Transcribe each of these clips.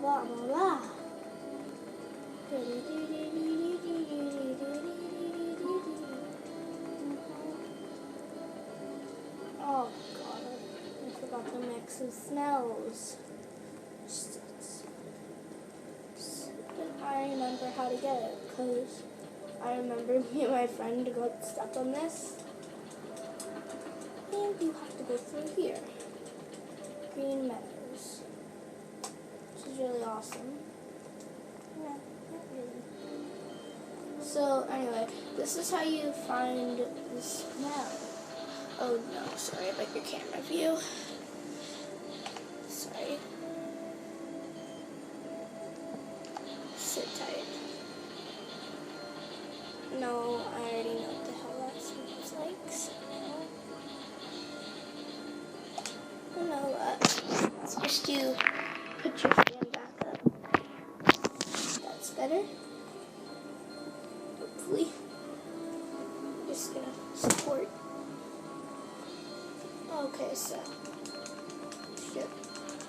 blah, blah, blah. Oh god, I forgot the mix of smells. I remember how to get it because I remember me and my friend got stuck on this. And you have to go through here. Green Meadows. Which is really awesome. No, not really. So anyway, this is how you find the smell. Oh no, sorry about your camera view. Sorry. Sit tight. No, I already know what the hell that smells like, so you know what? It's just you put your fan back up. That's better. Hopefully. I'm just gonna support. Okay, so should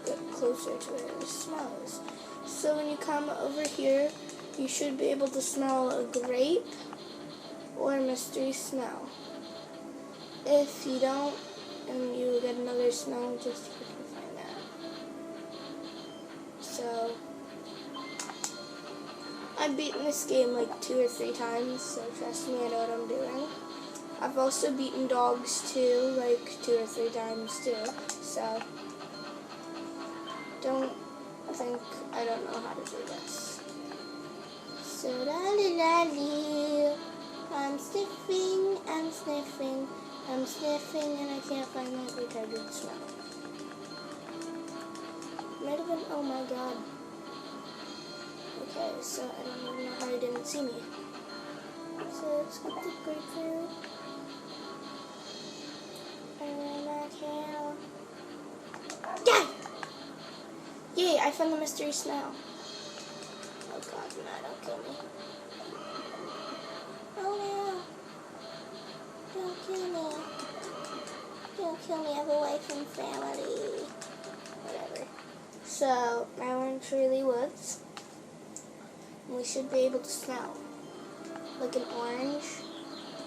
get closer to where the smell is. So when you come over here, you should be able to smell a grape or a mystery smell. If you don't, and you get another smell, just you can find that. So I've beaten this game like 2 or 3 times, so trust me, I know what I'm doing. I've also beaten dogs too, like 2 or 3 times too, so don't think I don't know how to do this. So I'm sniffing, I'm sniffing, I'm sniffing, and I can't find that retarded smell. Might have been, oh my god. Okay, so I don't even know how he didn't see me. So let's get the grapefruit. And that here. Yeah! Yay, I found the mystery smell. Oh god, no, don't kill me. Oh no. Don't kill me. Don't kill me, I have a wife and family. Whatever. So, now we're in Shirley Woods. And we should be able to smell. Like an orange.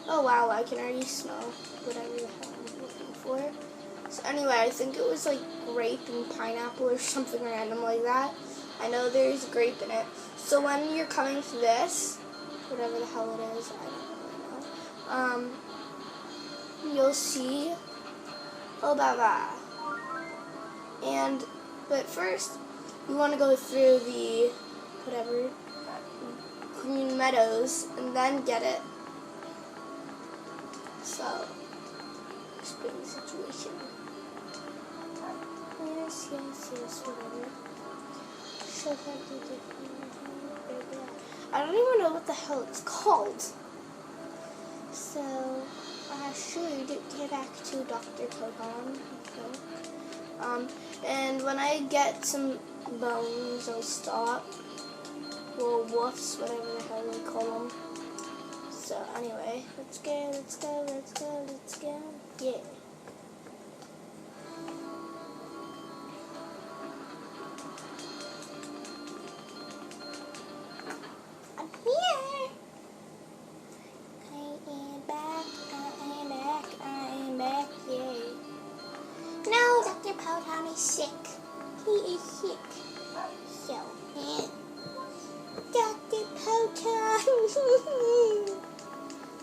Oh wow, I can already smell whatever the hell I'm looking for. So anyway, I think it was like grape and pineapple or something random like that. I know there's grape in it. So when you're coming to this, whatever the hell it is, I don't really know, you'll see Obaba. But first, you want to go through the, whatever, Green Meadows, and then get it. So, explain the situation. Yes, whatever. I don't even know what the hell it's called. So, I should get back to Dr. Kogan. And when I get some bones, I'll stop. Well, woofs, whatever the hell they call them. So, anyway, let's go. Yeah. Potan is sick. He is sick. So, Dr. Potan.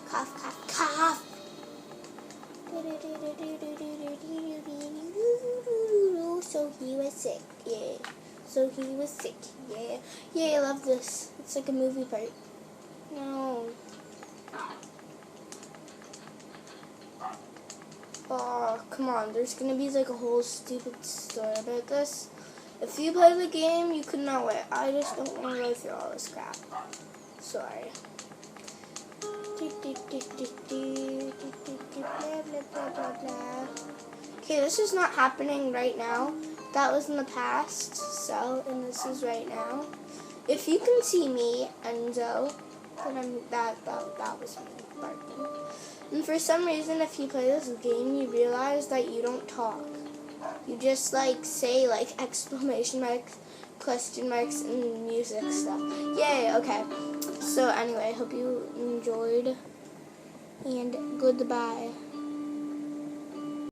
Cough, cough, cough. So he was sick, yeah. So he was sick, yeah. Yeah, I love this. It's like a movie part. No. Oh, come on. There's going to be like a whole stupid story about this. If you play the game, you could know it. I just don't want to go through all this crap. Sorry. Okay, this is not happening right now. That was in the past, so, and this is right now. If you can see me, Enzo, then that was me barking. And for some reason, if you play this game, you realize that you don't talk. You just, like, say, like, exclamation marks, question marks and music stuff. Yay, okay. So anyway, hope you enjoyed, and goodbye.